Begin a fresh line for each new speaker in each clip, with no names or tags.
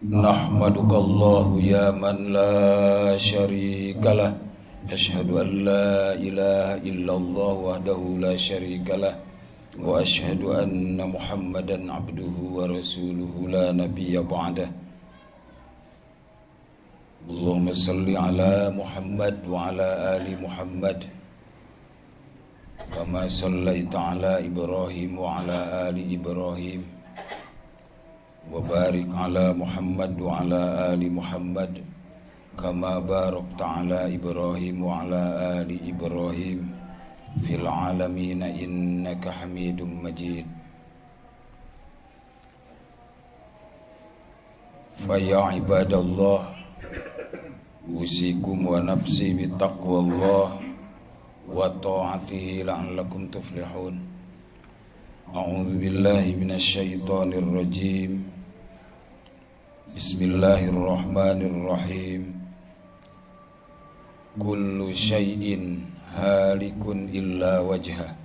Nahmaduka Allahu ya man la syarikalah. Ashhadu an la ilaha illallah wahdahu la syarikalah. Wa ashhadu anna Muhammadan abduhu wa rasuluhu la nabiyya ba'dah. Allahumma salli ala Muhammad wa ala ali Muhammad kama sallaita ala Ibrahim wa ala ali Ibrahim wa barik ala Muhammad wa ala ali Muhammad kama barakta ala Ibrahim wa ala ali Ibrahim fil alamin innaka Hamidum Majid. Fa ya ibadallah, usikum wa nafsi bittaqwallah wa ta'atihi la'allakum tuflihun. A'udzu billahi minasy syaithanir rajim. Bismillahirrahmanirrahim. Kullu syai'in halikun illa wajhah.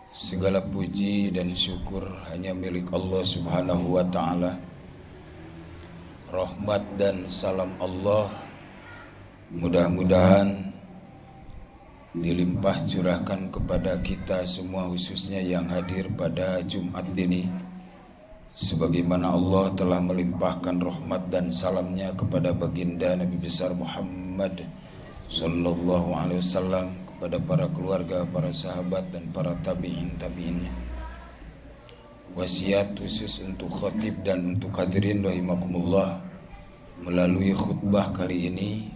Segala puji dan syukur hanya milik Allah Subhanahu wa ta'ala. Rahmat dan salam Allah mudah-mudahan dilimpah curahkan kepada kita semua, khususnya yang hadir pada Jumat ini, sebagaimana Allah telah melimpahkan rahmat dan salamnya kepada baginda Nabi besar Muhammad sallallahu alaihi wasallam, kepada para keluarga, para sahabat dan para tabi'innya. Wasiat khusus untuk khatib dan untuk hadirin rahimakumullah, melalui khutbah kali ini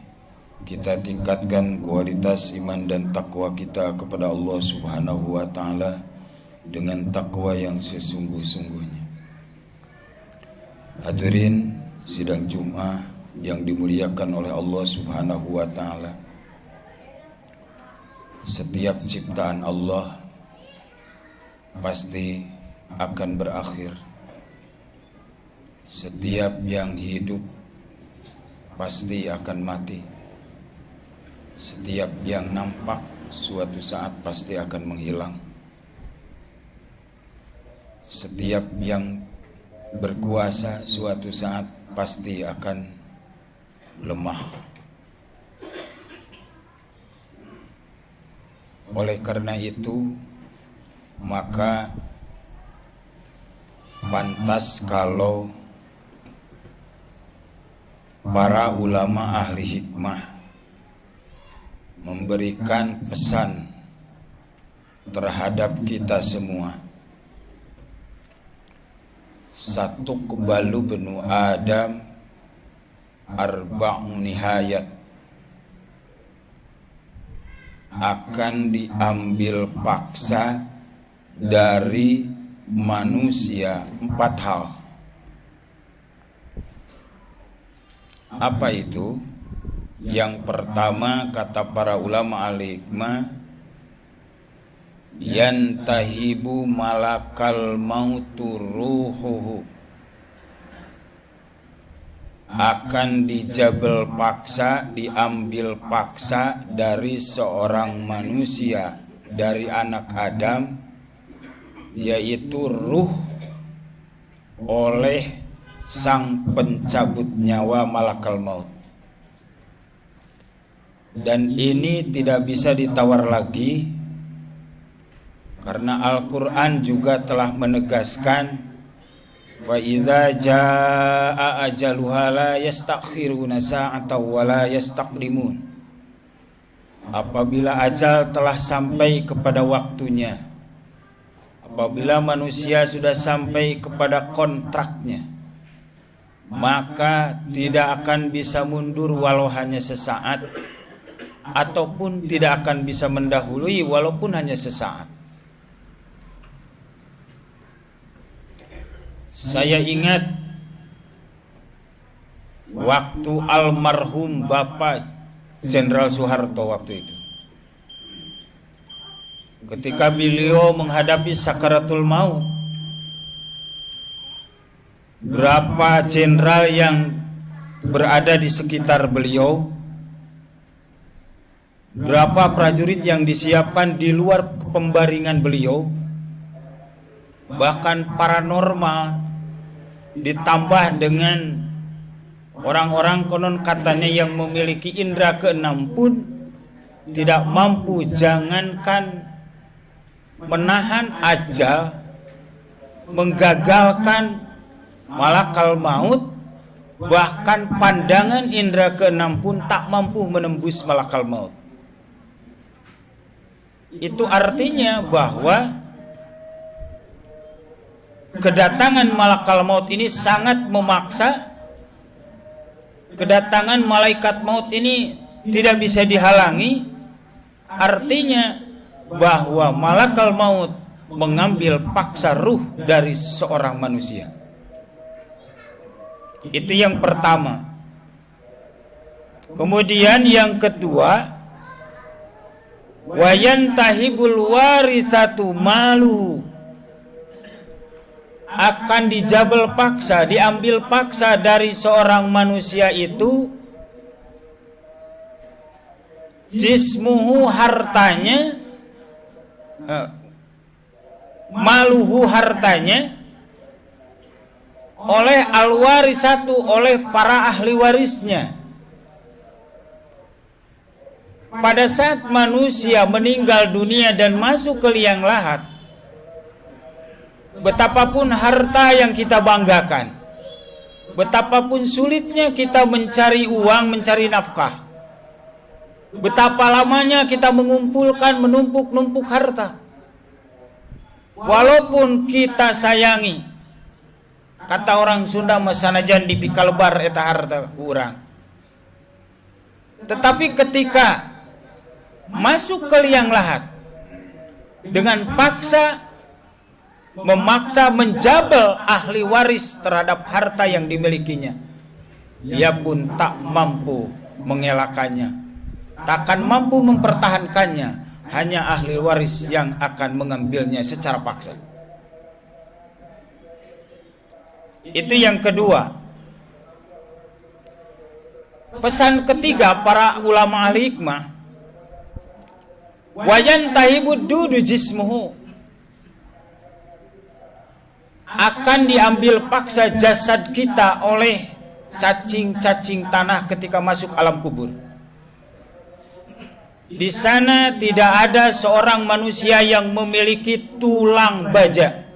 kita tingkatkan kualitas iman dan takwa kita kepada Allah Subhanahu wa ta'ala dengan takwa yang sesungguh-sungguhnya. Hadirin sidang Jumat yang dimuliakan oleh Allah Subhanahu wa ta'ala, setiap ciptaan Allah pasti akan berakhir. Setiap yang hidup pasti akan mati. Setiap yang nampak suatu saat pasti akan menghilang. Setiap yang berkuasa suatu saat pasti akan lemah. Oleh karena itu, maka pantas kalau para ulama ahli hikmah memberikan pesan terhadap kita semua. Satu kebalu benu Adam arba'u nihayat, akan diambil paksa dari manusia 4 hal. Apa itu? Yang pertama, kata para ulama al-hikmah, yantahibu malakal mautu ruhuhu, akan dijabel paksa, diambil paksa dari seorang manusia, dari anak Adam, yaitu ruh, oleh sang pencabut nyawa malakal maut. Dan ini tidak bisa ditawar lagi, karena Al-Quran juga telah menegaskan, fa idza jaa ajaluha la yastakhiruna sa'atan wa la yastaqdimun. Apabila ajal telah sampai kepada waktunya, apabila manusia sudah sampai kepada kontraknya, maka tidak akan bisa mundur walau hanya sesaat, ataupun tidak akan bisa mendahului walaupun hanya sesaat. Saya ingat waktu almarhum Bapak Jenderal Soeharto waktu itu, ketika beliau menghadapi sakaratul maut, berapa jenderal yang berada di sekitar beliau, berapa prajurit yang disiapkan di luar pembaringan beliau, bahkan paranormal, ditambah dengan orang-orang konon katanya yang memiliki indera keenam pun tidak mampu, jangankan menahan ajal, menggagalkan malakal maut, bahkan pandangan indera keenam pun tak mampu menembus malakal maut. Itu artinya bahwa kedatangan malakal maut ini sangat memaksa. Kedatangan malaikat maut ini tidak bisa dihalangi. Artinya bahwa malakal maut mengambil paksa ruh dari seorang manusia. Itu yang pertama. Kemudian yang kedua, wayantahibul warisatu malu, akan dijabel paksa, diambil paksa dari seorang manusia itu jismuhu, hartanya, maluhu, hartanya, oleh al-warisatu, oleh para ahli warisnya. Pada saat manusia meninggal dunia dan masuk ke liang lahat, betapapun harta yang kita banggakan, betapapun sulitnya kita mencari uang, mencari nafkah, betapa lamanya kita mengumpulkan, menumpuk-numpuk harta, walaupun kita sayangi, kata orang Sunda, masanajan dipikalebar eta harta kurang, tetapi ketika masuk ke liang lahat dengan paksa, memaksa, menjabel ahli waris terhadap harta yang dimilikinya, dia pun tak mampu mengelakkannya, takkan mampu mempertahankannya. Hanya ahli waris yang akan mengambilnya secara paksa. Itu yang kedua. Pesan ketiga para ulama ahli hikmah, wayantahibud dudu jismuhu, akan diambil paksa jasad kita oleh cacing-cacing tanah ketika masuk alam kubur. Di sana tidak ada seorang manusia yang memiliki tulang baja.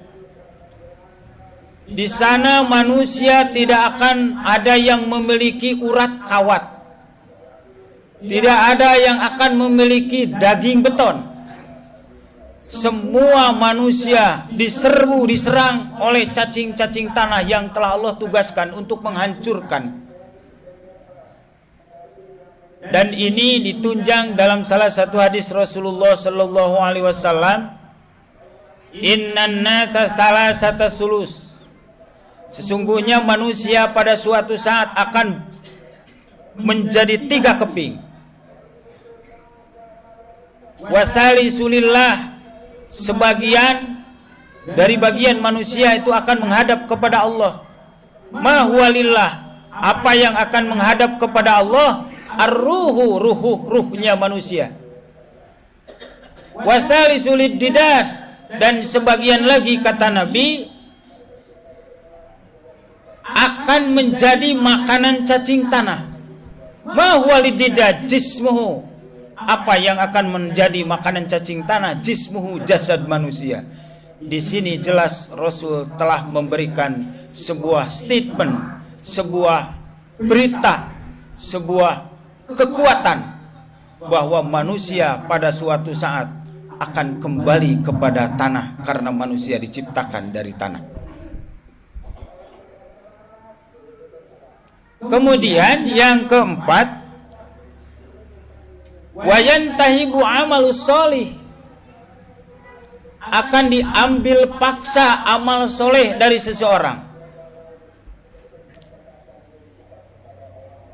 Di sana manusia tidak akan ada yang memiliki urat kawat. Tidak ada yang akan memiliki daging beton. Semua manusia diserbu, diserang oleh cacing-cacing tanah yang telah Allah tugaskan untuk menghancurkan. Dan ini ditunjang dalam salah satu hadis Rasulullah sallallahu alaihi wasallam, innan nasa salasata sulus, sesungguhnya manusia pada suatu saat akan menjadi 3 keping. Wasali sulillah, sebagian dari bagian manusia itu akan menghadap kepada Allah. Ma huwa lillah, apa yang akan menghadap kepada Allah? Ar-ruhu, ruhnya manusia. Wasali sulid didad, dan sebagian lagi kata Nabi akan menjadi makanan cacing tanah. Ma huwa lididad jismuhu, apa yang akan menjadi makanan cacing tanah? Jismuhu, jasad manusia. Di sini jelas Rasul telah memberikan sebuah statement, sebuah berita, sebuah kekuatan bahwa manusia pada suatu saat akan kembali kepada tanah karena manusia diciptakan dari tanah. Kemudian yang keempat, wayantahibu amalus solih, akan diambil paksa amal soleh dari seseorang.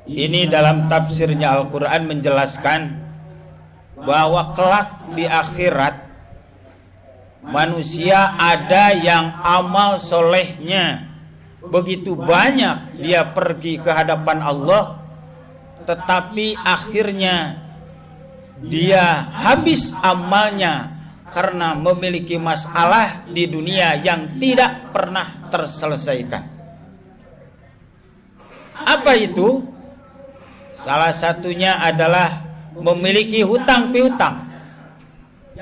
Ini dalam tafsirnya Al-Quran menjelaskan bahwa kelak di akhirat manusia ada yang amal solehnya begitu banyak, dia pergi ke hadapan Allah, tetapi akhirnya dia habis amalnya karena memiliki masalah di dunia yang tidak pernah terselesaikan. Apa itu? Salah satunya adalah memiliki hutang piutang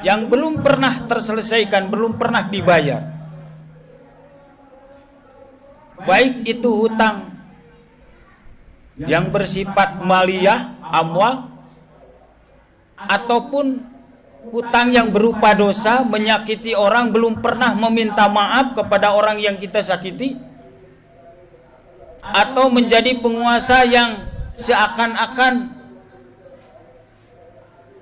yang belum pernah terselesaikan, belum pernah dibayar. Baik itu hutang yang bersifat maliyah, amwal, ataupun hutang yang berupa dosa, menyakiti orang, belum pernah meminta maaf kepada orang yang kita sakiti, atau menjadi penguasa yang seakan-akan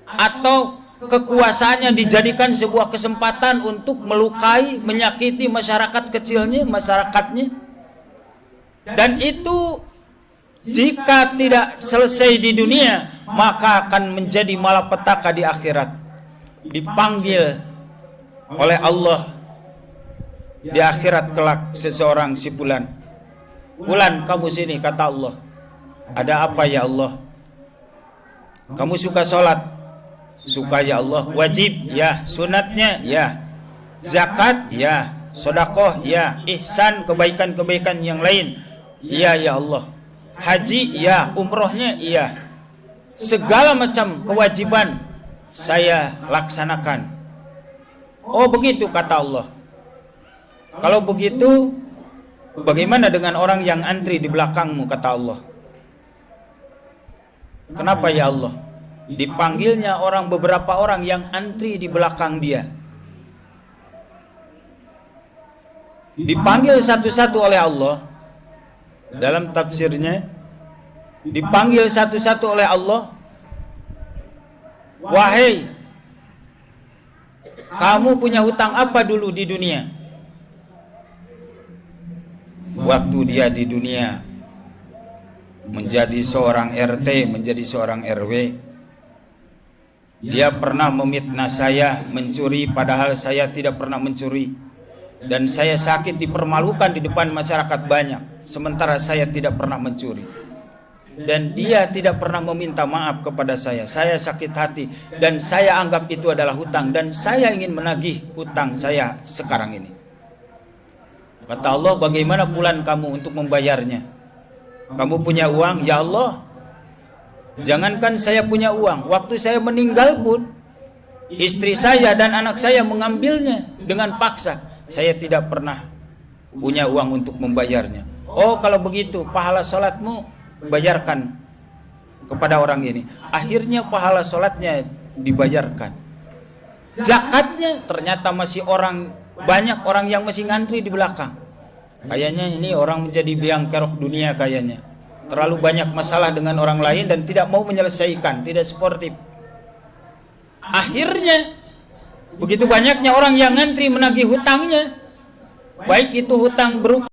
atau kekuasaannya dijadikan sebuah kesempatan untuk melukai, menyakiti masyarakat kecilnya, masyarakatnya. Dan itu jika tidak selesai di dunia, maka akan menjadi malapetaka di akhirat. Dipanggil oleh Allah di akhirat kelak seseorang, si Fulan. Fulan, kamu sini, kata Allah. Ada apa ya Allah? Kamu suka sholat? Suka ya Allah. Wajib? Ya. Sunatnya? Ya. Zakat? Ya. Sedekah? Ya. Ihsan, kebaikan-kebaikan yang lain? Iya ya Allah. Haji? Ya. Umrohnya? Iya. Segala macam kewajiban saya laksanakan. Oh begitu, kata Allah. Kalau begitu, bagaimana dengan orang yang antri di belakangmu, kata Allah. Kenapa ya Allah? Dipanggilnya beberapa orang yang antri di belakang dia. Dipanggil satu-satu oleh Allah. Dalam tafsirnya, dipanggil satu-satu oleh Allah. Wahai, kamu punya hutang apa dulu di dunia? Waktu dia di dunia menjadi seorang RT, menjadi seorang RW, dia pernah memfitnah saya, mencuri padahal saya tidak pernah mencuri, dan saya sakit dipermalukan di depan masyarakat banyak, sementara saya tidak pernah mencuri. Dan dia tidak pernah meminta maaf kepada saya sakit hati, dan saya anggap itu adalah hutang, dan saya ingin menagih hutang saya sekarang ini. Kata Allah, bagaimana Fulan kamu untuk membayarnya? Kamu punya uang? Ya Allah, jangankan saya punya uang, waktu saya meninggal pun istri saya dan anak saya mengambilnya dengan paksa. Saya tidak pernah punya uang untuk membayarnya. Oh kalau begitu, pahala sholatmu bayarkan kepada orang ini. Akhirnya pahala sholatnya dibayarkan. Zakatnya ternyata masih banyak orang yang masih ngantri di belakang. Kayaknya ini orang menjadi biang kerok dunia kayaknya. Terlalu banyak masalah dengan orang lain dan tidak mau menyelesaikan, tidak sportif. Akhirnya begitu banyaknya orang yang ngantri menagih hutangnya, baik itu hutang berupa